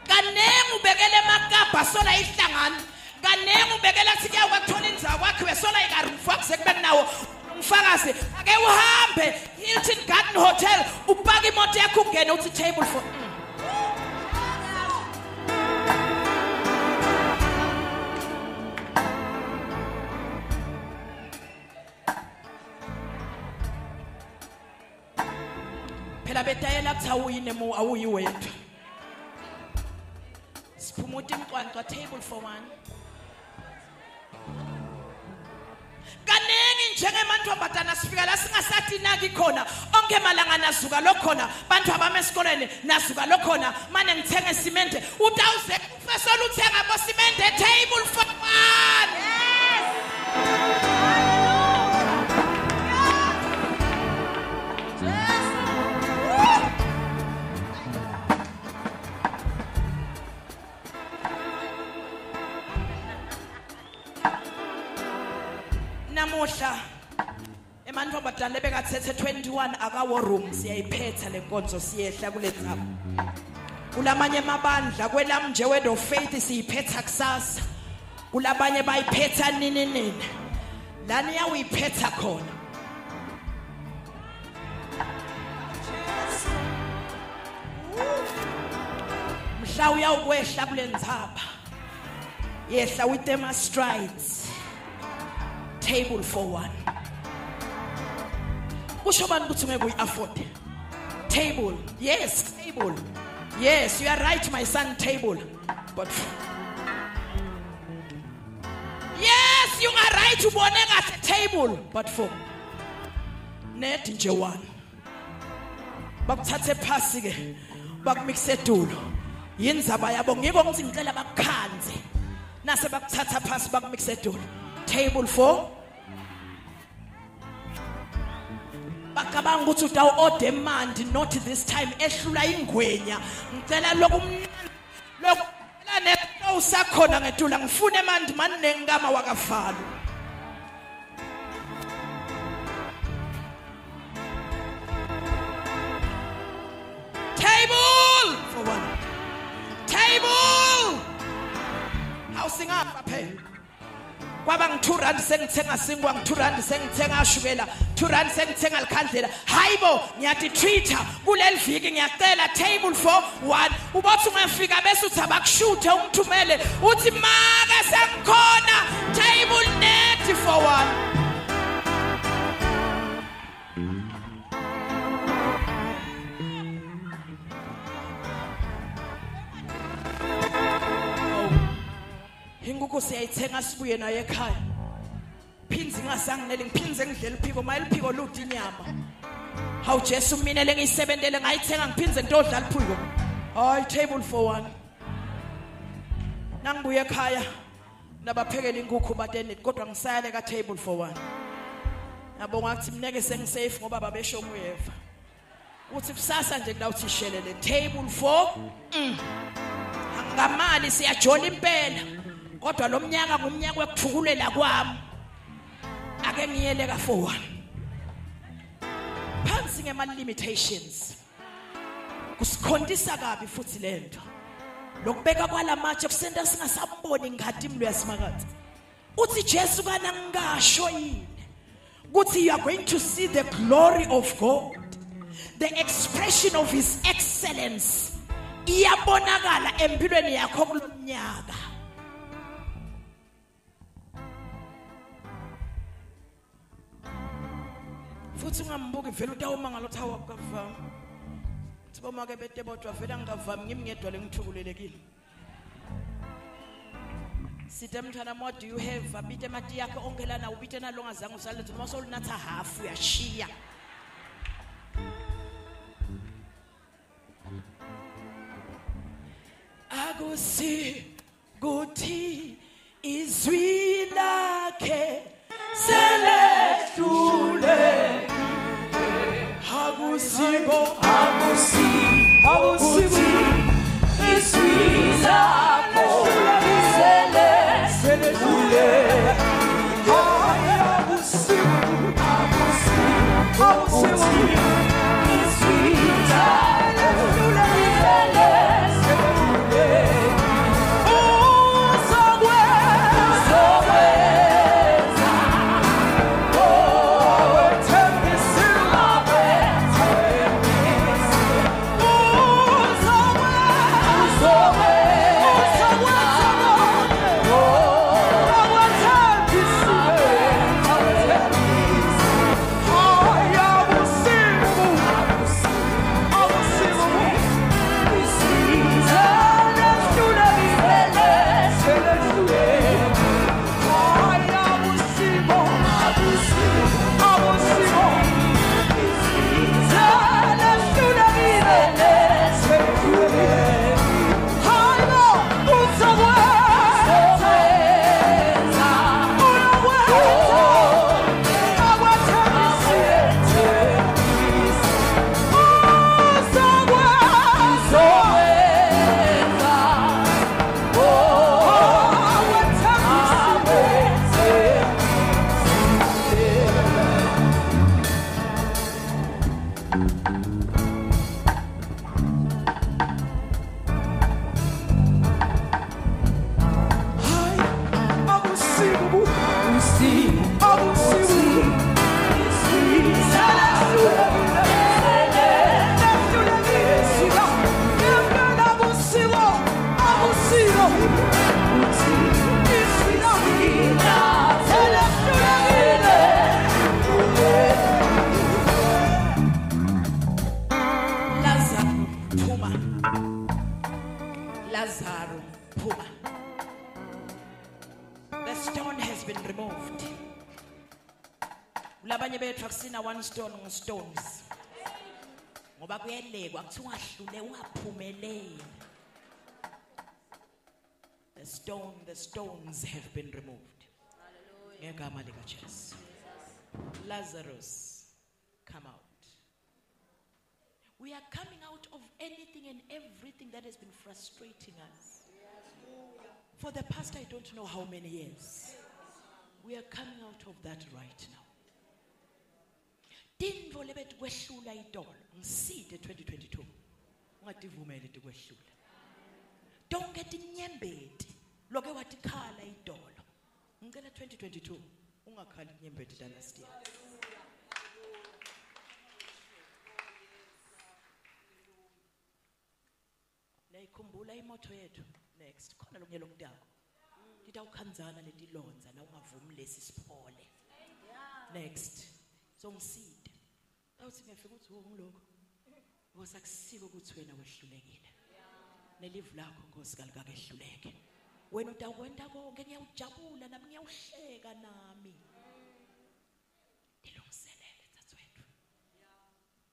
Speaker 1: Kanengi ubekele emakapa sola ihlangana. Kanengi ubekela kuthi kuyakuthola indzawo kwakhe sola ikarufaka sekube nawo. Mfakazi ake uhambe Hilton Garden Hotel upaka imoto yakho ungene uthi table for phela betayela kuthi awuyine mu awuyiwedwa siphumuta imqwanqwa table for one. Kanengi njengemantombazana sifika la singasathi naki khona onke malanga nazuka lokhona bantu abame esikoleni nazuka lokhona manje ngithenga isimende utawuze ufesola uthenga bo simende table for one. Namuhla emantombazana lebekathethe 21 akawo room siyayiphetha lenkonzo siyehla kuletsapho kulamanye amabandla kwelam nje word of faith siyiphetha kusasa kulabanye bayiphetha nini lana uyiphetha khona mhla uyawukwehla kulendzaba yehla with them strides table for one kusho bani ukuthi ngeke uyi-afford table yes table yes you are right my son table but yes you are right ubone kahle table but for net nje one bakuthathe phasi ke bakumixe etulo yindzaba yabo ngiko ngithi ngicela bakukhanze nase bakuthatha phasi bakumixe etulo table for bakabanga ukuthi utawu order mandi not this time ehlula ingwenya ngicela lokela neto usakhona ngetula ngifune mandi mani nengama wakavalo table for one table housing up phela kwaba ngi2 rand sengithenga singwa ngi2 rand sengithenga ashukela 2 rand sengithenga likhandlela hayibo ngiyathi treater kuleli viki ngiyacela table for one ubathi ungafika bese uthi abakushuthe umthumele uthi maka sengikhona table net for one Inguko siyayithenga sibuye naye ekhaya. Phinzi ngasanginele ngiphinze ngidlela iphiko mayiliphiko luthi inyama. Hawu Jesu mina lengiyisebentele ngayithenga ngiphinze ngidodla liphiko. Hayi table for one. Nangibuye ekhaya nabaphekela inkukhu batene kodwa ngisayale ka table for one. Yabonga ukuthi mineke sengisafe ngoba babesho umuyeva. Uthi kusasa nje kulawuthi ishelele table for ngamali siyajola impela. Kodwa lo mnyaka ngumnyaka wekutfukululwa kwami ake ngiyele ka for one phansi ngema limitations kusikhondisa kabi futhi lento lokubeka kwalamatshe kusenta singasamboni ngadi imlo yasimakathi uthi Jesu kana ngisho yini ukuthi you are going to see the glory of God the expression of his excellence iyabonakala empilweni yakho kulomnyaka futhi ungambuki vele utawuma ngalo thawa kavama siboma ke bete bodwa vele ngavami ngimngedwa lengithukulelekile sithe mthana what do you have abite mati yakhe ongelana ubite nalonga zangu usalethe mase ulinatha half uyashiya akusi guthi izwi lakhe seledlule hakusibo izwi lakho seledlule abanye bethu akusina one stone stones ngoba kuyelekwa kuthi ungahlule ungaphumeleli. The stones have been removed. Ngegama lika Jesu. Lazarus, come out. We are coming out of anything and everything that has been frustrating us. For the past, I don't know how many years. We are coming out of that right now. Tinvo lebet kwehlula idolo. Ngiside 2022. Ungativumeli tikwehlula. Don't get inyembeti. Loke wathi khala idolo. Ngicela 2022 ungakhali inyembeti dynasty. Nayikhumbula imoto yethu next khona lokunye lokudako. Ngita ukhanzana letilonza la ungavumi lesi siphole. Next. So ngiside. Awuthi ngiyafika uthi ngiloko. Ngoba akusiko ukuthi wena wehlulekile. Nelive lakho Nkosi kalikake ehluleke. Wena utakwenda konke ngiyawujabula nami ngiyawuhleka nami. Dilungiselele tsatwethu.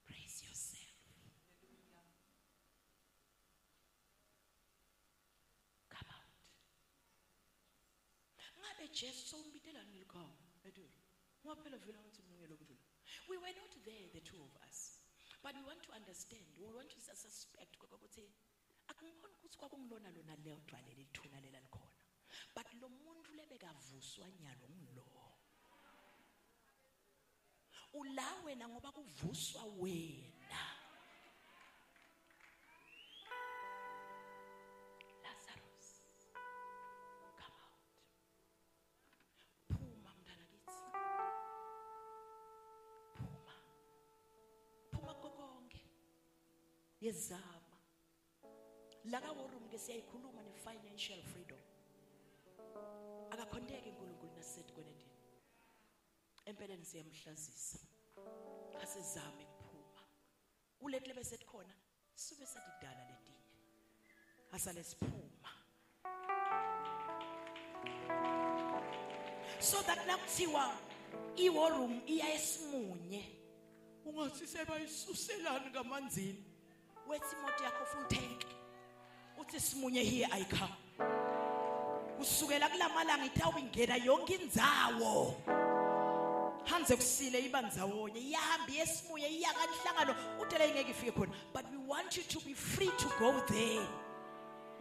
Speaker 1: Praise yourself. Come out. Ngabe Jesu sombitela ngilikho. Edu. Ngaphela vela ukuthi ngiyelo kudlula. We were not there, the two of us. But we want to understand, we want to suspect ukuthi akungibona ukuthi kwakungilona lona leyo gcwale lithuna lela likhona. But lo muntu lebekavuswa nyalo ngilo. Ula wena ngoba kuvuswa wena. Lazarus, come out. Phuma mntana kithi. Phuma konke. Yezama. Laka worum ke siyayikhuluma ne financial freedom. Akakhondeke uNkulunkulu nasethi kwenendini. Empeleni siyamhlazisa. Asizame ukuphuma. Uletle besethi khona sube sadidala letinye. Asale siphuma. So that nakuthiwa iworum iya esimunye. Ungathi sebayisuselani kamanzini. Wethi imoto yakho full tank. Uthi simunye here ayikha. Usukela kulamalanga ithawu ingena yonke indzawo. Hanze kusile ibandawonye ihamba yesimunye iyakanhlangano uthele ingeke ifike khona. But we want you to be free to go there.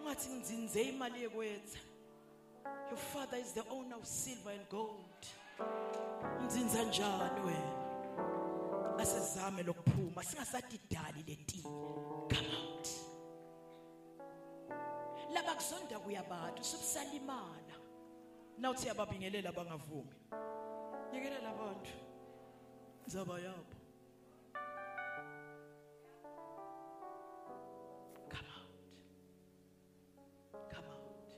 Speaker 1: Ungathi ngidzinze imali yekwetha. Your father is the owner of silver and gold. Ngidzinza njani wena? Asizame lokuphuma singasadidali leti. Come out. Laba kusonda kuyabantu subusalimala. Nawuthi yababingelela bangavumi. Yekelela abantu. Nzaba yabo. Come out. Come out.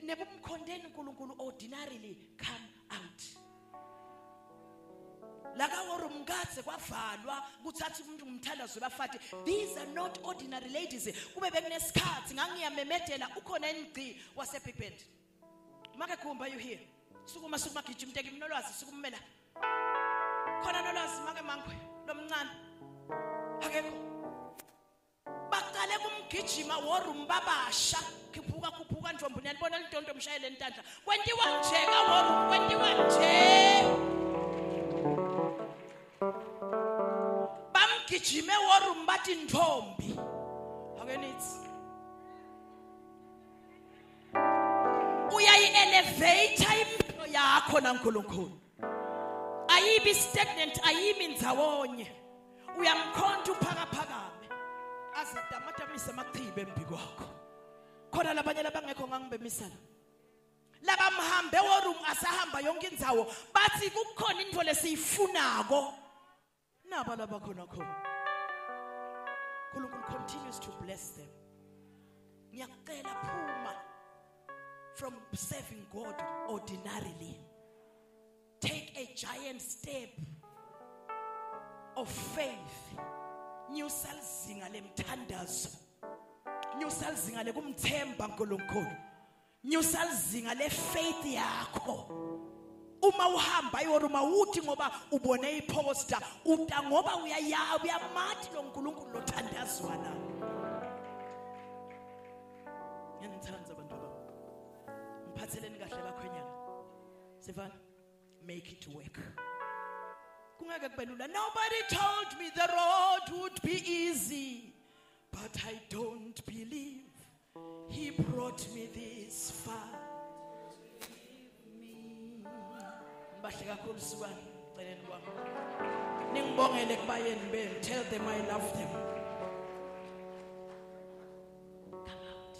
Speaker 1: Nebumkhondeni uNkulunkulu ordinarily come out. Laka worumgatse kwavalwa kuthatha umuntu umthandazo bafati. These are not ordinary ladies. Kube bekunesikhathi ngangiyamemedela ukhona ingci wasebhibhendi. Make khumba you here. Sukuma gijima mteki mnolwazi sukumela. Khona nolwazi make mangwe lomncane. Akekho. Baqale kumgijima worum babasha. Khuphuka ndvombu niyalibona lidonto mshayele ntandla. Kwentiwa nje ka worum kwentiwa nje. Bamgijime worum bathi ndvombi. Akenithi. Uyayi elevator impilo yakho naNkulunkulu. Ayibi stagnant, ayimi ndzawonye. Uyamkhonto uphakaphakame. Azadamatamise machibe embikwakho. Khona labanye labangekho ngangibemisana. Laba mhambe worum asahamba yonke indzawo bathi kukhona into lesiyifunako. Naba laba khona khona. Nkulunkulu continues to bless them. Ngiyacela phuma from serving God ordinarily. Take a giant step of faith. Nyusa lizinga lemthandazo. Nyusa lizinga lekumthemba uNkulunkulu. Nyusa lizinga le faith yakho. uma uhamba yoruma uthi ngoba ubone iposter uta ngoba uyamathi lo nkulunkulu lothandazwa la ngiyanthanza abantu baba mphatheleni kahle bakhwenyana sivana make it work kungeke kube lula nobody told me the road would be easy but I don't believe he brought me this far bahle kakhulu suwani celeni kwami ningibongele kubayeni benu tell them I love them come out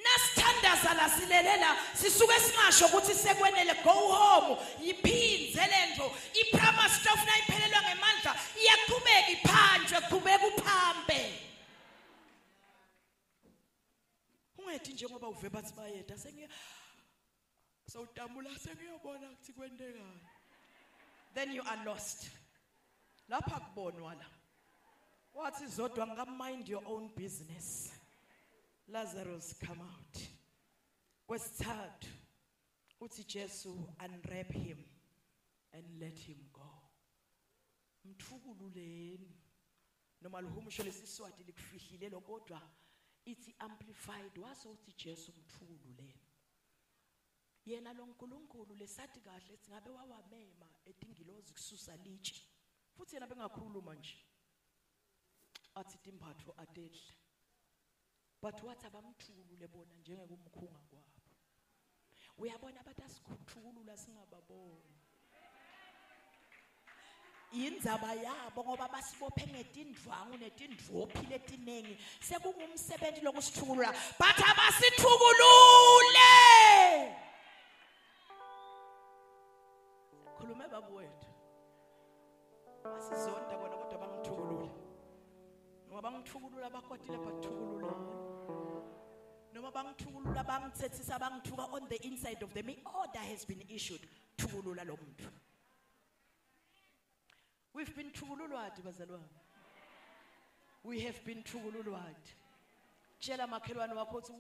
Speaker 1: nasithandaza la silelela sisuke singasho ukuthi sekwenele go home yiphindze lento ipromise stuff nayiphelelwa ngemandla iyaqhubeka iphanjwe qhubeka uphambe ungethi njengoba uve bathi bayeda sawutamula sengiyobona ukuthi kwendekani then you are lost lapha kubonwa la wathi zodwa ngamind your own business Lazarus come out kwesithathu uthi Jesu unwrap him and let him go mthukululeni noma lihumusho lesiswati likufihlile lo kodwa ithi amplified waso uthi Jesu mthukululeni yena lo nkulunkulu lesathi kahle singabe wawamema etingilozi kususa litshe futhi yena bengakhuluma nje athi timphatho atehle but wathi abamthulule bona njengekumkhunga kwabo uyabona abantu asikhuthulula singababoni indzaba yabo ngoba basibophe ngetindvwangu netindvophi letinengi sekungumsebenzi lokusithulula but abasithukulule khulume babu wethu asizonda bona kodwa bangithukulula ngoba bangithukulula bakwatile bathukulula noma bangithukulula bangithethisa bangithuka on the inside of them order has been issued thukulula lo muntu we've been thukululwadi bazalwane we have been thukululwadi tshela makhelwane wakho uthi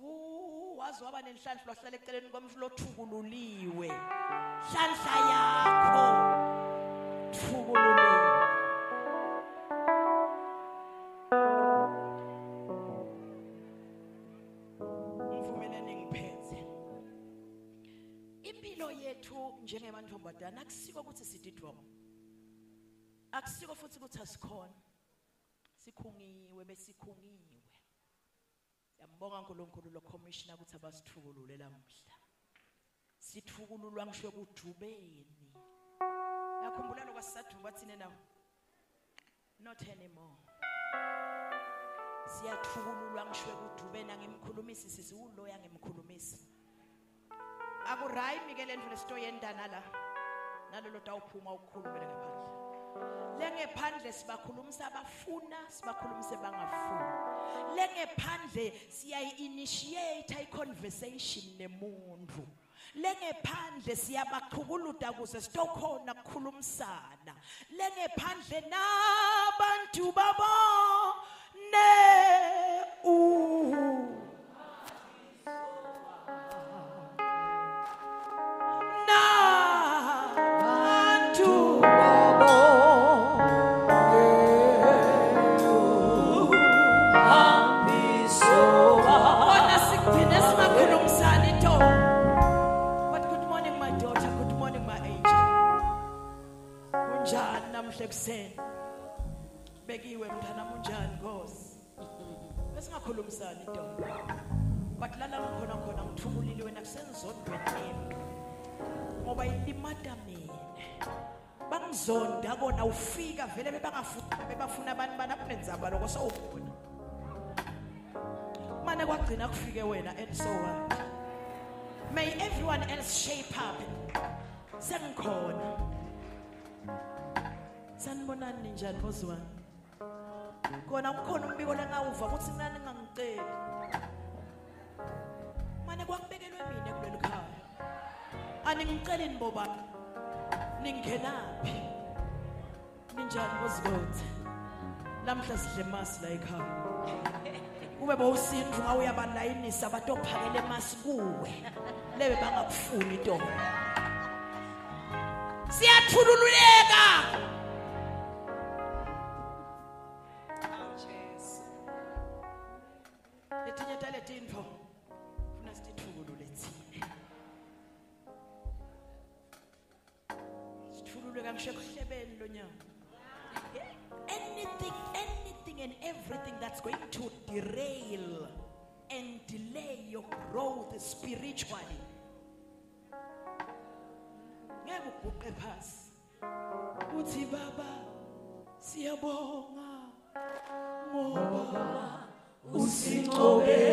Speaker 1: wazi waba nenhlanhla wahlala eceleni komflo lothukululiwe hlanhla yakho thukululiwe mvumelane ngiphethe impilo yethu njengemantombazana akusiko ukuthi sididwa akusiko futhi ukuthi asikhona sikhungiwe besikhungiwe yambonga uNkulunkulu lo commissioner ukuthi abasithukulule lamuhla sithukululwa ngisho kujubeni yakhumbula lokwasathu bathine nawo not anymore siyathukululwa ngisho kujubeni angimkhulumisi sisi uloya ngimkhulumisi akurayimi ke lento lesto yendana la nalolo tawuphuma ukukhulumela ngaphandle lengephandle sibakhulumisa abafuna sibakhulumise bangafuni lengephandle siyayi-initiate i-conversation nemuntu lengephandle siyabaqhukuluda kuze sitokhona kukhulumisana lengephandle nabantu babone bekiwe mntana munjani Nkosi besingakhulumisani intombi but lala ngikhona khona ngithukulile wena kusenzondweni ngoba ilimata mina bangizonda kona ufika vele bebafuna abantu banapenzaba lokho sowubona manje kwagcina kufike wena and so what may everyone else shape up sengikhona sanibonani njani bozwana kona kukhona umbiko lengawuva ukuthi nani ngangicela manje kwakubekelwe mina kuleli khaya aningicela niboba ningenapi ninjani bozibothe lamhla sidle masi la ekhaya ube bowusindru ngawe uyabalayinisa batophakele masikuwe lebe bangakufuni to siyathululeka letinye taletinto funa sitithulule thina sithululeka ngisho kuhlebeni lo nyaka anything and everything that's going to derail and delay your growth spiritually. Ngeke uguqe phasi. Uthi baba siyabonga ngoba usinqobe